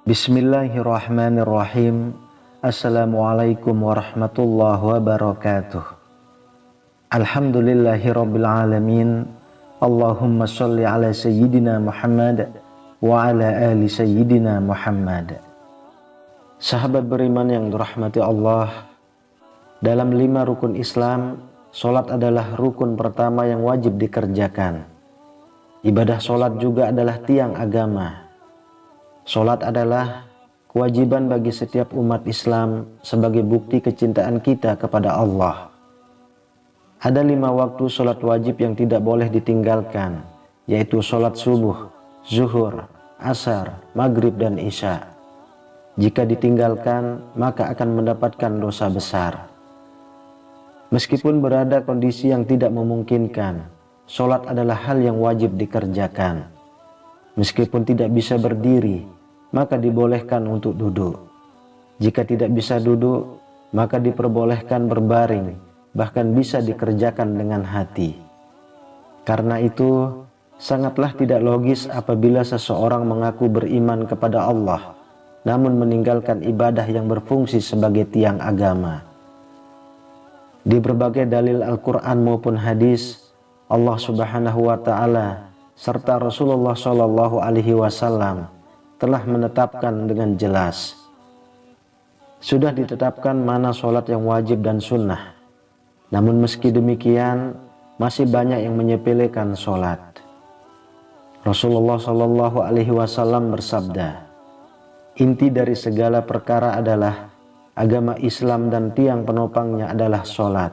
Bismillahirrahmanirrahim. Assalamualaikum warahmatullahi wabarakatuh. Alhamdulillahirabbil alamin. Allahumma sholli ala sayyidina Muhammad wa ala ali sayyidina Muhammad. Sahabat beriman yang dirahmati Allah, dalam 5 rukun Islam, solat adalah rukun pertama yang wajib dikerjakan. Ibadah solat juga adalah tiang agama. Solat adalah kewajiban bagi setiap umat Islam sebagai bukti kecintaan kita kepada Allah. Ada 5 waktu solat wajib yang tidak boleh ditinggalkan, yaitu solat subuh, zuhur, asar, maghrib, dan isya. Jika ditinggalkan, maka akan mendapatkan dosa besar. Meskipun berada kondisi yang tidak memungkinkan, solat adalah hal yang wajib dikerjakan. Meskipun tidak bisa berdiri, maka dibolehkan untuk duduk. Jika tidak bisa duduk, maka diperbolehkan berbaring, bahkan bisa dikerjakan dengan hati. Karena itu, sangatlah tidak logis apabila seseorang mengaku beriman kepada Allah, namun meninggalkan ibadah yang berfungsi sebagai tiang agama. Di berbagai dalil Al-Quran maupun hadis, Allah Subhanahu wa Ta'ala serta Rasulullah Shallallahu Alaihi Wasallam telah menetapkan dengan jelas. Sudah ditetapkan mana sholat yang wajib dan sunnah. Namun meski demikian, masih banyak yang menyepelekan sholat. Rasulullah Shallallahu Alaihi Wasallam bersabda, inti dari segala perkara adalah agama Islam dan tiang penopangnya adalah sholat.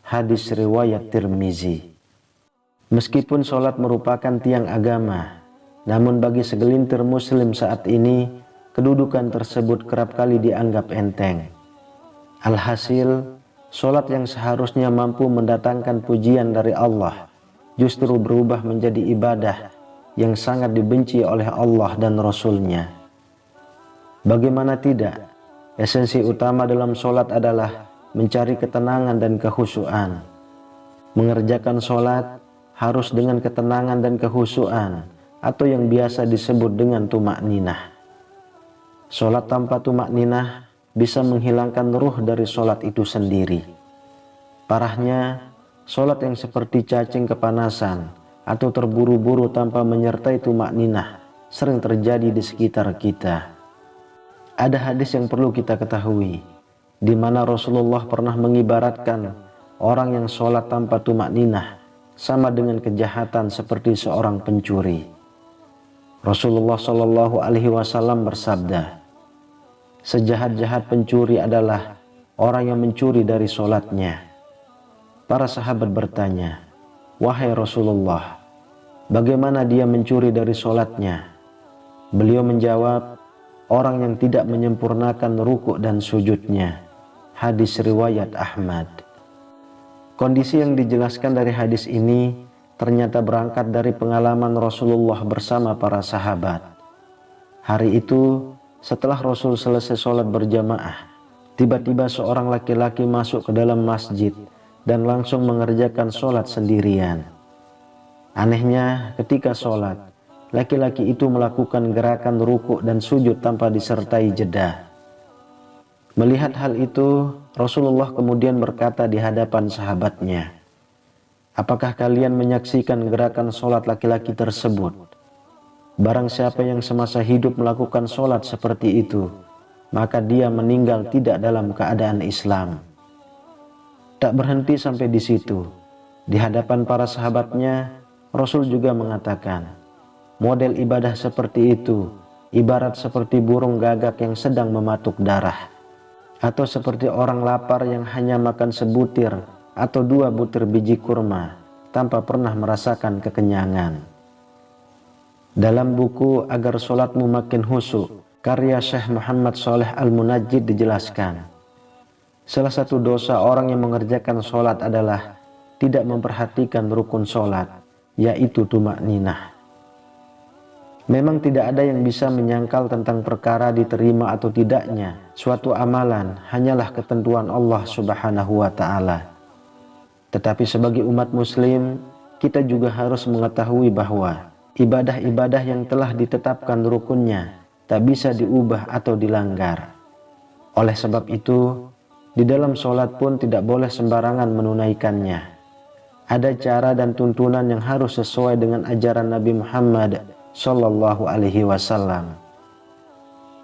Hadis riwayat Tirmizi. Meskipun sholat merupakan tiang agama, namun bagi segelintir muslim saat ini, kedudukan tersebut kerap kali dianggap enteng. Alhasil, sholat yang seharusnya mampu mendatangkan pujian dari Allah, justru berubah menjadi ibadah yang sangat dibenci oleh Allah dan Rasul-Nya. Bagaimana tidak, esensi utama dalam sholat adalah mencari ketenangan dan kekhusyuan. Mengerjakan sholat harus dengan ketenangan dan kekhusyuan, atau yang biasa disebut dengan tumakninah. Sholat tanpa tumakninah bisa menghilangkan ruh dari sholat itu sendiri. Parahnya, sholat yang seperti cacing kepanasan atau terburu-buru tanpa menyertai tumakninah sering terjadi di sekitar kita. Ada hadis yang perlu kita ketahui, di mana Rasulullah pernah mengibaratkan orang yang sholat tanpa tumakninah sama dengan kejahatan seperti seorang pencuri. Rasulullah Shallallahu Alaihi Wasallam bersabda, sejahat-jahat pencuri adalah orang yang mencuri dari sholatnya. Para sahabat bertanya, wahai Rasulullah, bagaimana dia mencuri dari sholatnya? Beliau menjawab, orang yang tidak menyempurnakan rukuk dan sujudnya. Hadis riwayat Ahmad. Kondisi yang dijelaskan dari hadis ini ternyata berangkat dari pengalaman Rasulullah bersama para sahabat. Hari itu, setelah Rasul selesai sholat berjamaah, tiba-tiba seorang laki-laki masuk ke dalam masjid dan langsung mengerjakan sholat sendirian. Anehnya, ketika sholat, laki-laki itu melakukan gerakan rukuk dan sujud tanpa disertai jeda. Melihat hal itu, Rasulullah kemudian berkata di hadapan sahabatnya, apakah kalian menyaksikan gerakan sholat laki-laki tersebut? Barang siapa yang semasa hidup melakukan sholat seperti itu, maka dia meninggal tidak dalam keadaan Islam. Tak berhenti sampai di situ. Di hadapan para sahabatnya, Rasul juga mengatakan, model ibadah seperti itu ibarat seperti burung gagak yang sedang mematuk darah, atau seperti orang lapar yang hanya makan sebutir atau 2 butir biji kurma tanpa pernah merasakan kekenyangan. Dalam buku Agar Sholatmu Makin Khusyuk, karya Syekh Muhammad Shaleh Al-Munajjid dijelaskan, salah satu dosa orang yang mengerjakan sholat adalah tidak memperhatikan rukun sholat, yaitu tumakninah. Memang tidak ada yang bisa menyangkal tentang perkara diterima atau tidaknya suatu amalan, hanyalah ketentuan Allah Subhanahu wa Ta'ala. Tetapi sebagai umat muslim, kita juga harus mengetahui bahwa ibadah-ibadah yang telah ditetapkan rukunnya tak bisa diubah atau dilanggar. Oleh sebab itu, di dalam sholat pun tidak boleh sembarangan menunaikannya. Ada cara dan tuntunan yang harus sesuai dengan ajaran Nabi Muhammad Sallallahu Alaihi Wasallam.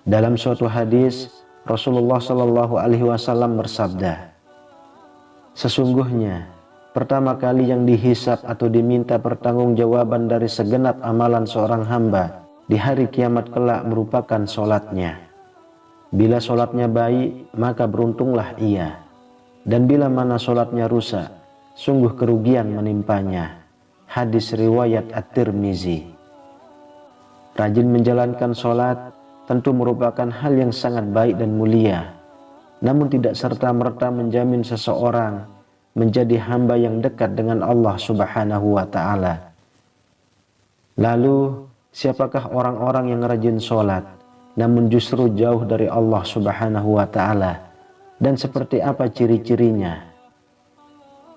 Dalam suatu hadis, Rasulullah Sallallahu Alaihi Wasallam bersabda, "Sesungguhnya pertama kali yang dihisab atau diminta pertanggungjawaban dari segenap amalan seorang hamba di hari kiamat kelak merupakan sholatnya. Bila sholatnya baik, maka beruntunglah ia. Dan bila mana sholatnya rusak, sungguh kerugian menimpanya." Hadis riwayat At-Tirmizi. Rajin menjalankan sholat tentu merupakan hal yang sangat baik dan mulia, namun tidak serta-merta menjamin seseorang menjadi hamba yang dekat dengan Allah Subhanahu wa Ta'ala. Lalu, siapakah orang-orang yang rajin sholat namun justru jauh dari Allah Subhanahu wa Ta'ala, dan seperti apa ciri-cirinya?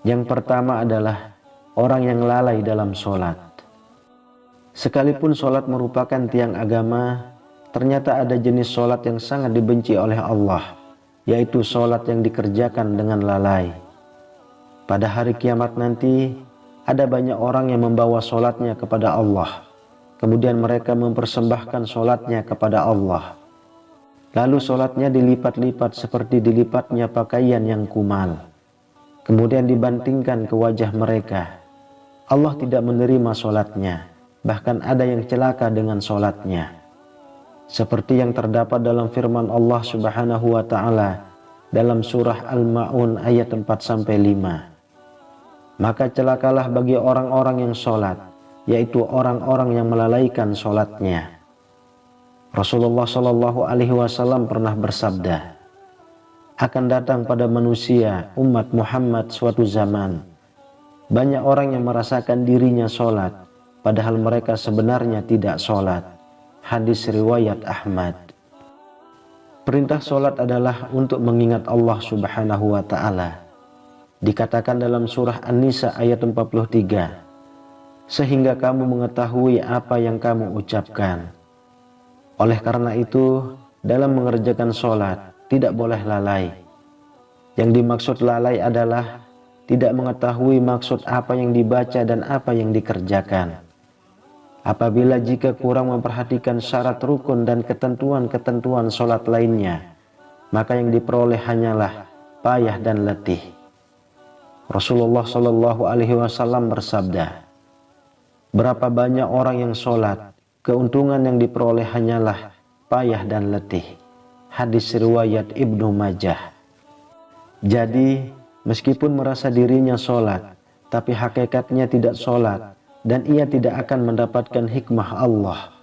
Yang pertama adalah orang yang lalai dalam sholat. Sekalipun sholat merupakan tiang agama, ternyata ada jenis sholat yang sangat dibenci oleh Allah, yaitu sholat yang dikerjakan dengan lalai. Pada hari kiamat nanti, ada banyak orang yang membawa sholatnya kepada Allah. Kemudian mereka mempersembahkan sholatnya kepada Allah. Lalu sholatnya dilipat-lipat seperti dilipatnya pakaian yang kumal. Kemudian dibantingkan ke wajah mereka. Allah tidak menerima sholatnya. Bahkan ada yang celaka dengan sholatnya. Seperti yang terdapat dalam firman Allah Subhanahu wa Ta'ala dalam surah Al-Ma'un ayat 4-5. Maka celakalah bagi orang-orang yang sholat, yaitu orang-orang yang melalaikan sholatnya. Rasulullah Shallallahu Alaihi Wasallam pernah bersabda, akan datang pada manusia umat Muhammad suatu zaman, banyak orang yang merasakan dirinya sholat, padahal mereka sebenarnya tidak sholat. Hadis riwayat Ahmad. Perintah sholat adalah untuk mengingat Allah Subhanahu wa Ta'ala. Dikatakan dalam surah An-Nisa ayat 43, sehingga kamu mengetahui apa yang kamu ucapkan. Oleh karena itu, dalam mengerjakan sholat tidak boleh lalai. Yang dimaksud lalai adalah tidak mengetahui maksud apa yang dibaca dan apa yang dikerjakan. Apabila jika kurang memperhatikan syarat rukun dan ketentuan-ketentuan sholat lainnya, maka yang diperoleh hanyalah payah dan letih. Rasulullah Shallallahu Alaihi Wasallam bersabda, berapa banyak orang yang sholat, keuntungan yang diperoleh hanyalah payah dan letih. Hadis riwayat Ibnu Majah. Jadi, meskipun merasa dirinya sholat, tapi hakikatnya tidak sholat, dan ia tidak akan mendapatkan hikmah Allah.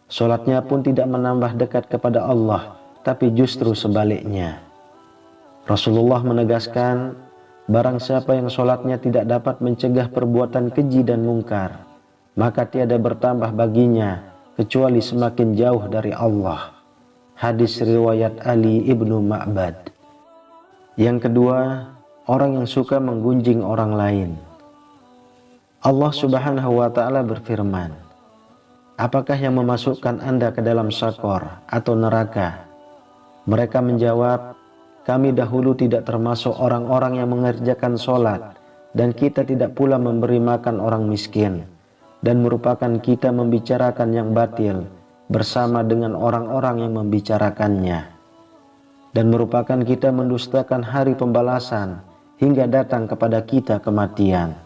Sholatnya pun tidak menambah dekat kepada Allah, tapi justru sebaliknya. Rasulullah menegaskan, barang siapa yang sholatnya tidak dapat mencegah perbuatan keji dan mungkar, maka tiada bertambah baginya kecuali semakin jauh dari Allah. Hadis riwayat Ali ibnu Ma'bad. Yang kedua, orang yang suka menggunjing orang lain. Allah Subhanahu wa Ta'ala berfirman, apakah yang memasukkan Anda ke dalam sakor atau neraka? Mereka menjawab, kami dahulu tidak termasuk orang-orang yang mengerjakan sholat, dan kita tidak pula memberi makan orang miskin, dan merupakan kita membicarakan yang batil bersama dengan orang-orang yang membicarakannya, dan merupakan kita mendustakan hari pembalasan hingga datang kepada kita kematian.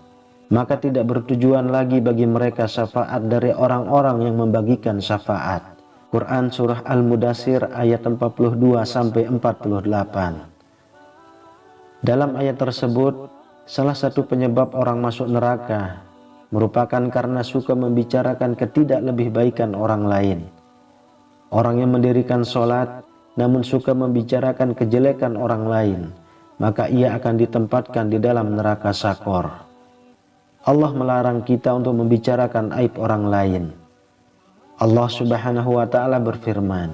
Maka tidak bertujuan lagi bagi mereka syafaat dari orang-orang yang membagikan syafaat. Quran Surah Al-Mudaththir ayat 42-48. Dalam ayat tersebut, salah satu penyebab orang masuk neraka merupakan karena suka membicarakan ketidaklebihbaikan orang lain. Orang yang mendirikan sholat namun suka membicarakan kejelekan orang lain, maka ia akan ditempatkan di dalam neraka sakor. Allah melarang kita untuk membicarakan aib orang lain. Allah Subhanahu wa Ta'ala berfirman,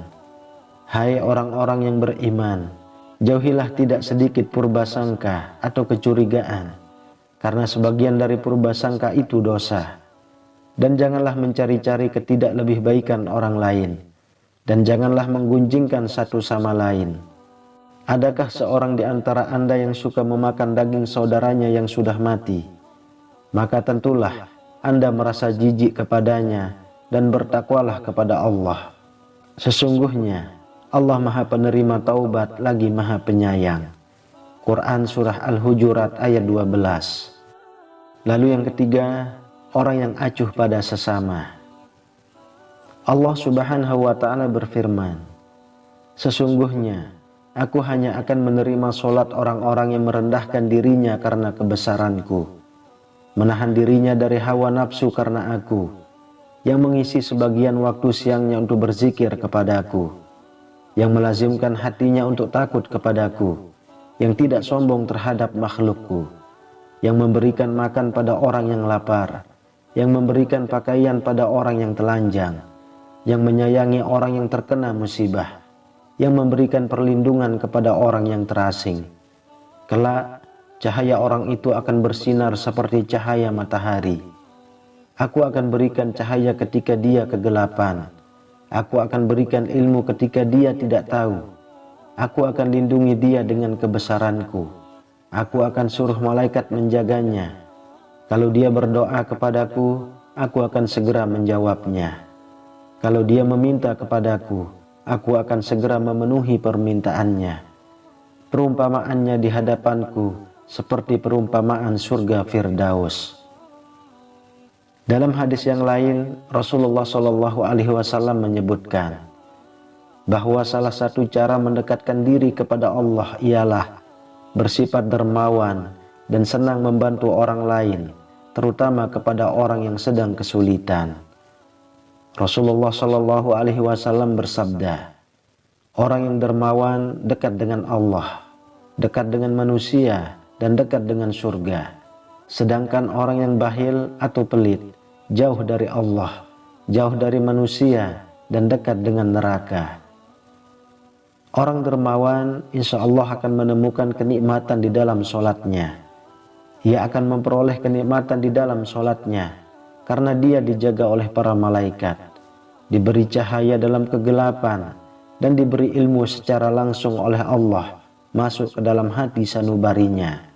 hai orang-orang yang beriman, jauhilah tidak sedikit purbasangka atau kecurigaan, karena sebagian dari purbasangka itu dosa. Dan janganlah mencari-cari ketidaklebihbaikan orang lain. dan janganlah menggunjingkan satu sama lain. Adakah seorang di antara Anda yang suka memakan daging saudaranya yang sudah mati? Maka tentulah Anda merasa jijik kepadanya dan bertakwalah kepada Allah. Sesungguhnya Allah Maha Penerima Taubat lagi Maha Penyayang. Quran Surah Al-Hujurat ayat 12. Lalu yang ketiga, orang yang acuh pada sesama. Allah Subhanahu wa Ta'ala berfirman, sesungguhnya aku hanya akan menerima solat orang-orang yang merendahkan dirinya karena kebesaranku, menahan dirinya dari hawa nafsu karena aku, yang mengisi sebagian waktu siangnya untuk berzikir kepadaku, yang melazimkan hatinya untuk takut kepadaku, yang tidak sombong terhadap makhlukku, yang memberikan makan pada orang yang lapar, yang memberikan pakaian pada orang yang telanjang, yang menyayangi orang yang terkena musibah, yang memberikan perlindungan kepada orang yang terasing. Kelak, cahaya orang itu akan bersinar seperti cahaya matahari. Aku akan berikan cahaya ketika dia kegelapan. Aku akan berikan ilmu ketika dia tidak tahu. Aku akan lindungi dia dengan kebesaranku. Aku akan suruh malaikat menjaganya. Kalau dia berdoa kepadaku, aku akan segera menjawabnya. Kalau dia meminta kepadaku, aku akan segera memenuhi permintaannya. Perumpamaannya di hadapanku seperti perumpamaan surga Firdaus. Dalam hadis yang lain, Rasulullah SAW menyebutkan bahwa salah satu cara mendekatkan diri kepada Allah ialah bersifat dermawan dan senang membantu orang lain, terutama kepada orang yang sedang kesulitan. Rasulullah SAW bersabda, orang yang dermawan dekat dengan Allah, dekat dengan manusia, dan dekat dengan surga. Sedangkan orang yang bakhil atau pelit, jauh dari Allah, jauh dari manusia, dan dekat dengan neraka. Orang dermawan insya Allah akan menemukan kenikmatan di dalam sholatnya. Ia akan memperoleh kenikmatan di dalam sholatnya, karena dia dijaga oleh para malaikat, diberi cahaya dalam kegelapan, dan diberi ilmu secara langsung oleh Allah masuk ke dalam hati sanubarinya.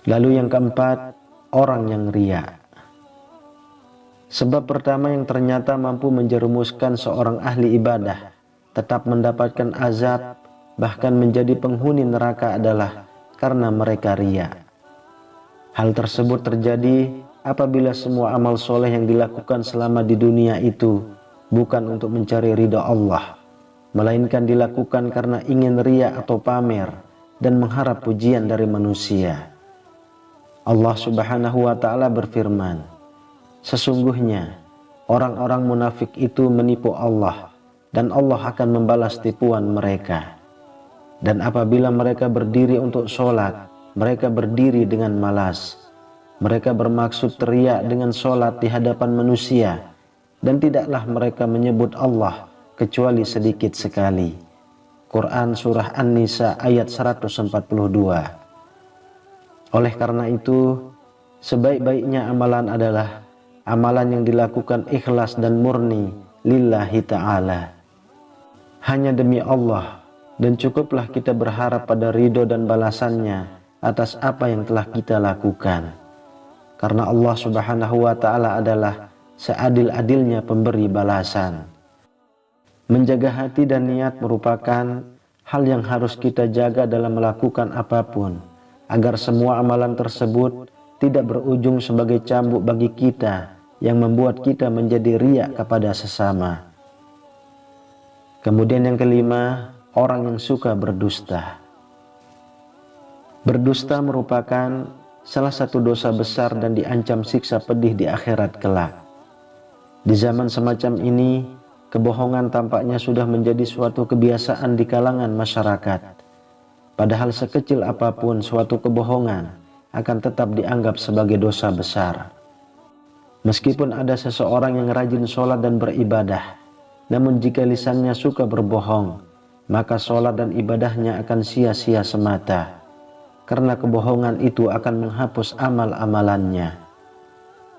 Lalu yang keempat, orang yang riya. Sebab pertama yang ternyata mampu menjerumuskan seorang ahli ibadah tetap mendapatkan azab, bahkan menjadi penghuni neraka adalah karena mereka riya. Hal tersebut terjadi apabila semua amal soleh yang dilakukan selama di dunia itu bukan untuk mencari ridha Allah, melainkan dilakukan karena ingin riya atau pamer dan mengharap pujian dari manusia. Allah Subhanahu wa Ta'ala berfirman, sesungguhnya orang-orang munafik itu menipu Allah, dan Allah akan membalas tipuan mereka. Dan apabila mereka berdiri untuk sholat, mereka berdiri dengan malas. Mereka bermaksud teriak dengan sholat di hadapan manusia, dan tidaklah mereka menyebut Allah kecuali sedikit sekali. Quran Surah An-Nisa ayat 142. Oleh karena itu, sebaik-baiknya amalan adalah amalan yang dilakukan ikhlas dan murni lillahi ta'ala, hanya demi Allah, dan cukuplah kita berharap pada ridho dan balasannya atas apa yang telah kita lakukan. Karena Allah Subhanahu wa Ta'ala adalah seadil-adilnya pemberi balasan. Menjaga hati dan niat merupakan hal yang harus kita jaga dalam melakukan apapun, agar semua amalan tersebut tidak berujung sebagai cambuk bagi kita yang membuat kita menjadi riya kepada sesama. Kemudian yang kelima, orang yang suka berdusta. Berdusta merupakan salah satu dosa besar dan diancam siksa pedih di akhirat kelak. Di zaman semacam ini, kebohongan tampaknya sudah menjadi suatu kebiasaan di kalangan masyarakat. Padahal sekecil apapun suatu kebohongan akan tetap dianggap sebagai dosa besar. Meskipun ada seseorang yang rajin sholat dan beribadah, namun jika lisannya suka berbohong, maka sholat dan ibadahnya akan sia-sia semata, karena kebohongan itu akan menghapus amal-amalannya.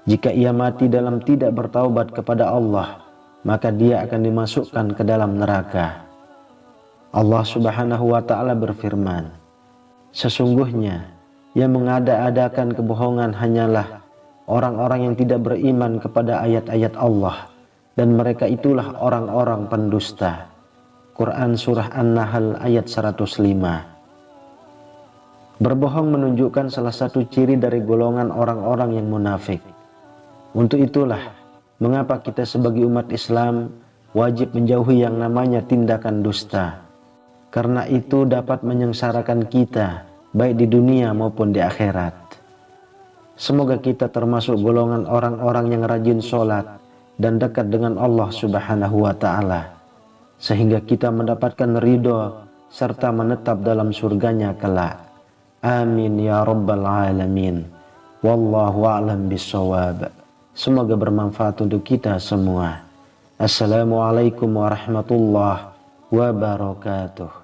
Jika ia mati dalam tidak bertaubat kepada Allah, maka dia akan dimasukkan ke dalam neraka. Allah Subhanahu wa Ta'ala berfirman, sesungguhnya yang mengada-adakan kebohongan hanyalah orang-orang yang tidak beriman kepada ayat-ayat Allah, dan mereka itulah orang-orang pendusta. Quran Surah An-Nahl ayat 105. Berbohong menunjukkan salah satu ciri dari golongan orang-orang yang munafik. Untuk itulah mengapa kita sebagai umat Islam wajib menjauhi yang namanya tindakan dusta, karena itu dapat menyengsarakan kita baik di dunia maupun di akhirat. Semoga kita termasuk golongan orang-orang yang rajin sholat dan dekat dengan Allah Subhanahu wa Ta'ala, sehingga kita mendapatkan ridho serta menetap dalam surganya kelak. Amin ya rabbal alamin. Wallahu a'lam bissawab. Semoga bermanfaat untuk kita semua. Assalamualaikum warahmatullahi wabarakatuh.